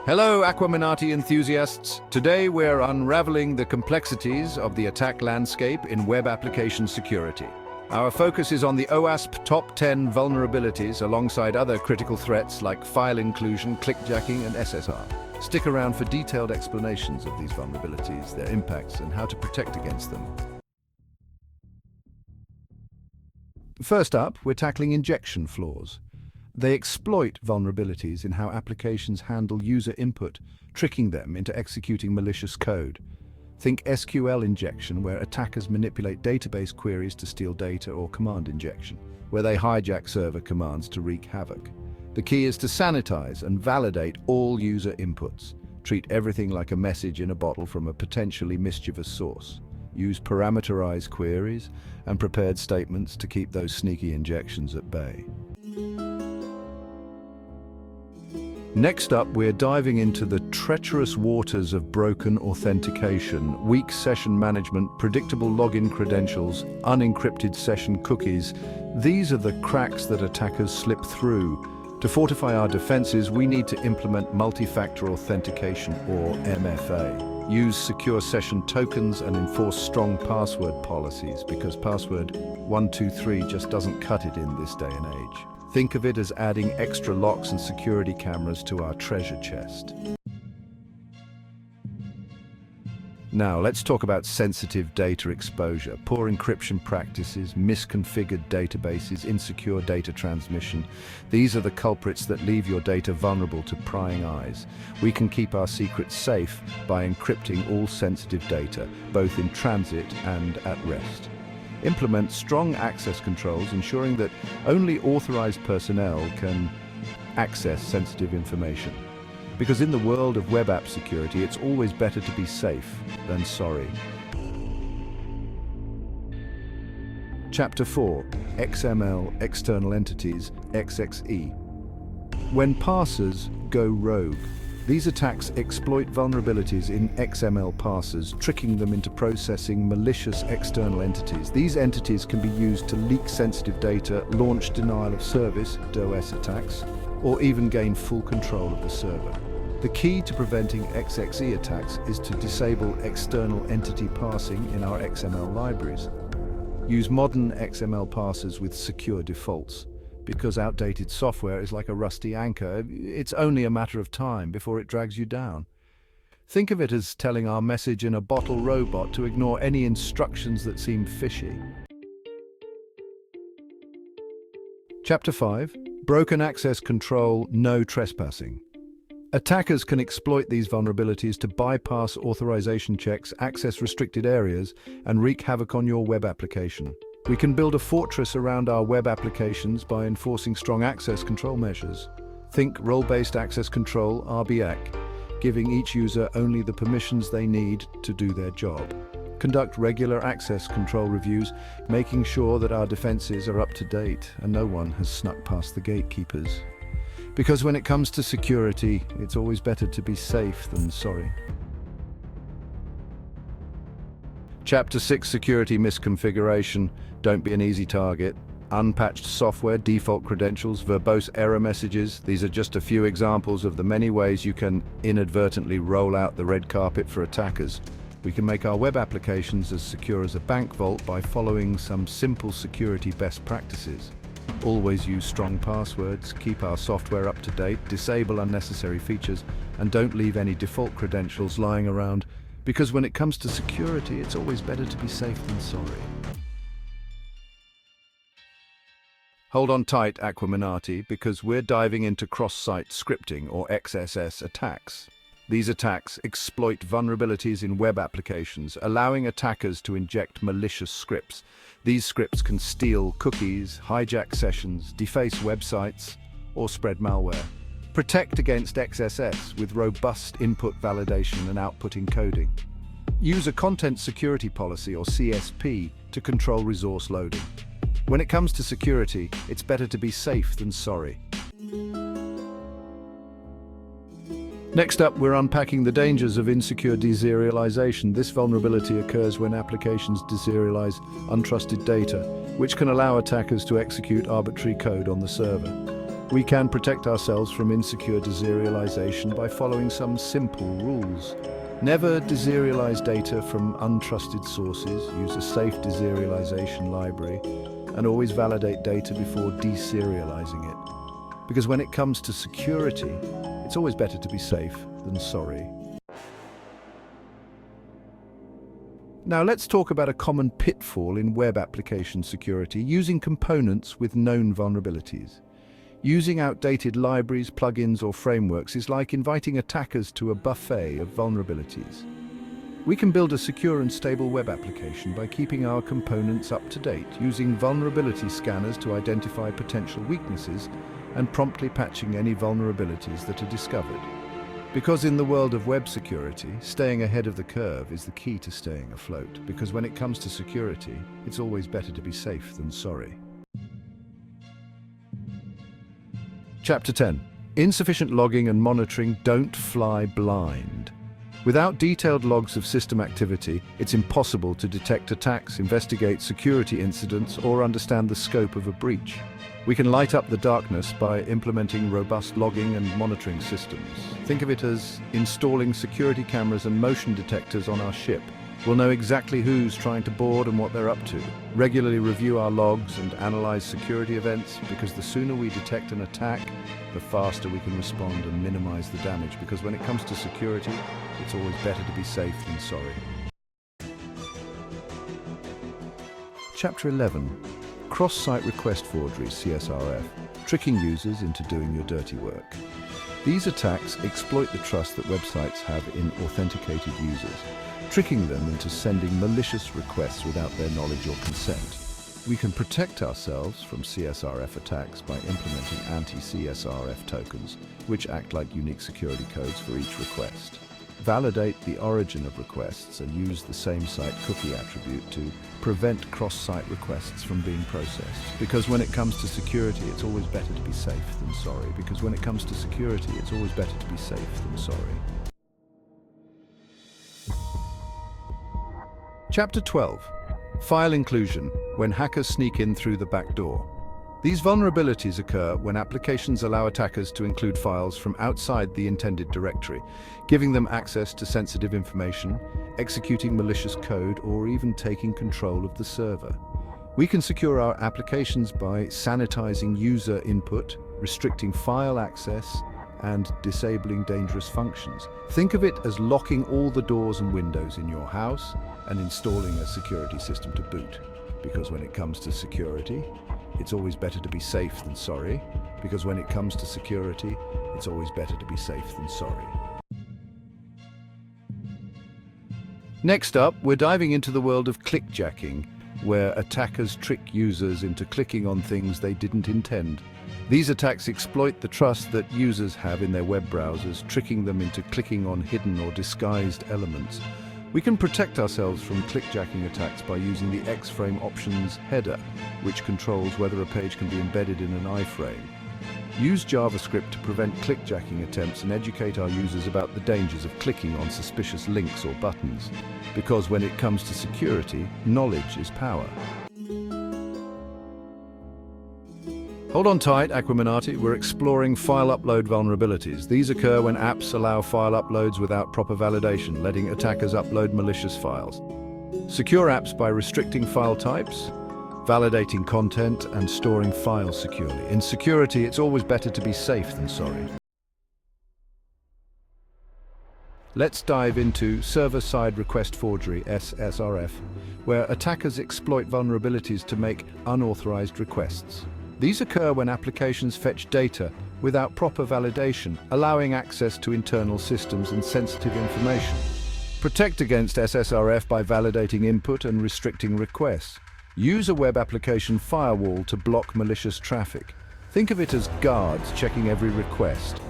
Hello, Aquaminati enthusiasts. Today we're unraveling the complexities of the attack landscape in web application security. Our focus is on the OWASP top 10 vulnerabilities alongside other critical threats like file inclusion, clickjacking, and SSR. Stick around for detailed explanations of these vulnerabilities, their impacts, and how to protect against them. First up, we're tackling injection flaws. They exploit vulnerabilities in how applications handle user input, tricking them into executing malicious code. Think SQL injection, where attackers manipulate database queries to steal data, or command injection, where they hijack server commands to wreak havoc. The key is to sanitize and validate all user inputs. Treat everything like a message in a bottle from a potentially mischievous source. Use parameterized queries and prepared statements to keep those sneaky injections at bay. Next up, we're diving into the treacherous waters of broken authentication, weak session management, predictable login credentials, unencrypted session cookies. These are the cracks that attackers slip through. To fortify our defenses, we need to implement multi-factor authentication, or MFA. Use secure session tokens and enforce strong password policies, because password 123 just doesn't cut it in this day and age. Think of it as adding extra locks and security cameras to our treasure chest. Now, let's talk about sensitive data exposure, poor encryption practices, misconfigured databases, insecure data transmission. These are the culprits that leave your data vulnerable to prying eyes. We can keep our secrets safe by encrypting all sensitive data, both in transit and at rest. Implement strong access controls, ensuring that only authorized personnel can access sensitive information. Because in the world of web app security, it's always better to be safe than sorry. Chapter 4. XML External Entities, XXE. When parsers go rogue, these attacks exploit vulnerabilities in XML parsers, tricking them into processing malicious external entities. These entities can be used to leak sensitive data, launch denial of service, DOS attacks, or even gain full control of the server. The key to preventing XXE attacks is to disable external entity parsing in our XML libraries. Use modern XML parsers with secure defaults. Because outdated software is like a rusty anchor, it's only a matter of time before it drags you down. Think of it as telling our message in a bottle robot to ignore any instructions that seem fishy. Chapter 5. Broken access control, no trespassing. Attackers can exploit these vulnerabilities to bypass authorization checks, access restricted areas, and wreak havoc on your web application. We can build a fortress around our web applications by enforcing strong access control measures. Think role-based access control, RBAC, giving each user only the permissions they need to do their job. Conduct regular access control reviews, making sure that our defenses are up to date and no one has snuck past the gatekeepers. Because when it comes to security, it's always better to be safe than sorry. Chapter 6. Security misconfiguration. Don't be an easy target. Unpatched software, default credentials, verbose error messages. These are just a few examples of the many ways you can inadvertently roll out the red carpet for attackers. We can make our web applications as secure as a bank vault by following some simple security best practices. Always use strong passwords, keep our software up to date, disable unnecessary features, and don't leave any default credentials lying around. Because when it comes to security, it's always better to be safe than sorry. Hold on tight, Aquaminati, because we're diving into cross-site scripting, or XSS attacks. These attacks exploit vulnerabilities in web applications, allowing attackers to inject malicious scripts. These scripts can steal cookies, hijack sessions, deface websites, or spread malware. Protect against XSS with robust input validation and output encoding. Use a content security policy, or CSP, to control resource loading. When it comes to security, it's better to be safe than sorry. Next up, we're unpacking the dangers of insecure deserialization. This vulnerability occurs when applications deserialize untrusted data, which can allow attackers to execute arbitrary code on the server. We can protect ourselves from insecure deserialization by following some simple rules. Never deserialize data from untrusted sources, use a safe deserialization library, and always validate data before deserializing it. Because when it comes to security, it's always better to be safe than sorry. Now let's talk about a common pitfall in web application security, using components with known vulnerabilities. Using outdated libraries, plugins, or frameworks is like inviting attackers to a buffet of vulnerabilities. We can build a secure and stable web application by keeping our components up to date, using vulnerability scanners to identify potential weaknesses, and promptly patching any vulnerabilities that are discovered. Because in the world of web security, staying ahead of the curve is the key to staying afloat. Because when it comes to security, it's always better to be safe than sorry. Chapter 10. Insufficient logging and monitoring. Don't fly blind. Without detailed logs of system activity, it's impossible to detect attacks, investigate security incidents, or understand the scope of a breach. We can light up the darkness by implementing robust logging and monitoring systems. Think of it as installing security cameras and motion detectors on our ship. We'll know exactly who's trying to board and what they're up to. Regularly review our logs and analyze security events, because the sooner we detect an attack, the faster we can respond and minimize the damage. Because when it comes to security, it's always better to be safe than sorry. Chapter 11. Cross-site request forgery, CSRF, tricking users into doing your dirty work. These attacks exploit the trust that websites have in authenticated users, tricking them into sending malicious requests without their knowledge or consent. We can protect ourselves from CSRF attacks by implementing anti-CSRF tokens, which act like unique security codes for each request. Validate the origin of requests and use the same site cookie attribute to prevent cross-site requests from being processed. Because when it comes to security, it's always better to be safe than sorry. Because when it comes to security, it's always better to be safe than sorry. Chapter 12. File inclusion, when hackers sneak in through the back door. These vulnerabilities occur when applications allow attackers to include files from outside the intended directory, giving them access to sensitive information, executing malicious code, or even taking control of the server. We can secure our applications by sanitizing user input, restricting file access, and disabling dangerous functions. Think of it as locking all the doors and windows in your house and installing a security system to boot. Because when it comes to security, it's always better to be safe than sorry. Because when it comes to security, it's always better to be safe than sorry. Next up, we're diving into the world of clickjacking, where attackers trick users into clicking on things they didn't intend. These attacks exploit the trust that users have in their web browsers, tricking them into clicking on hidden or disguised elements. We can protect ourselves from clickjacking attacks by using the X-frame options header, which controls whether a page can be embedded in an iframe. Use JavaScript to prevent clickjacking attempts and educate our users about the dangers of clicking on suspicious links or buttons. Because when it comes to security, knowledge is power. Hold on tight, Aquaminati. We're exploring file upload vulnerabilities. These occur when apps allow file uploads without proper validation, letting attackers upload malicious files. Secure apps by restricting file types, validating content, and storing files securely. In security, it's always better to be safe than sorry. Let's dive into server-side request forgery, SSRF, where attackers exploit vulnerabilities to make unauthorized requests. These occur when applications fetch data without proper validation, allowing access to internal systems and sensitive information. Protect against SSRF by validating input and restricting requests. Use a web application firewall to block malicious traffic. Think of it as guards checking every request.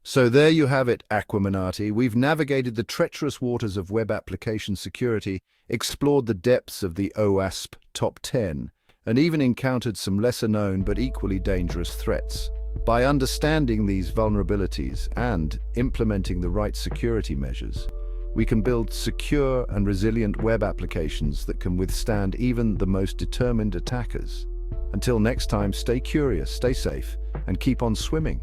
So there you have it, Aquaminati. We've navigated the treacherous waters of web application security, explored the depths of the OWASP top 10, and even encountered some lesser-known but equally dangerous threats. By understanding these vulnerabilities and implementing the right security measures, we can build secure and resilient web applications that can withstand even the most determined attackers. Until next time, stay curious, stay safe, and keep on swimming.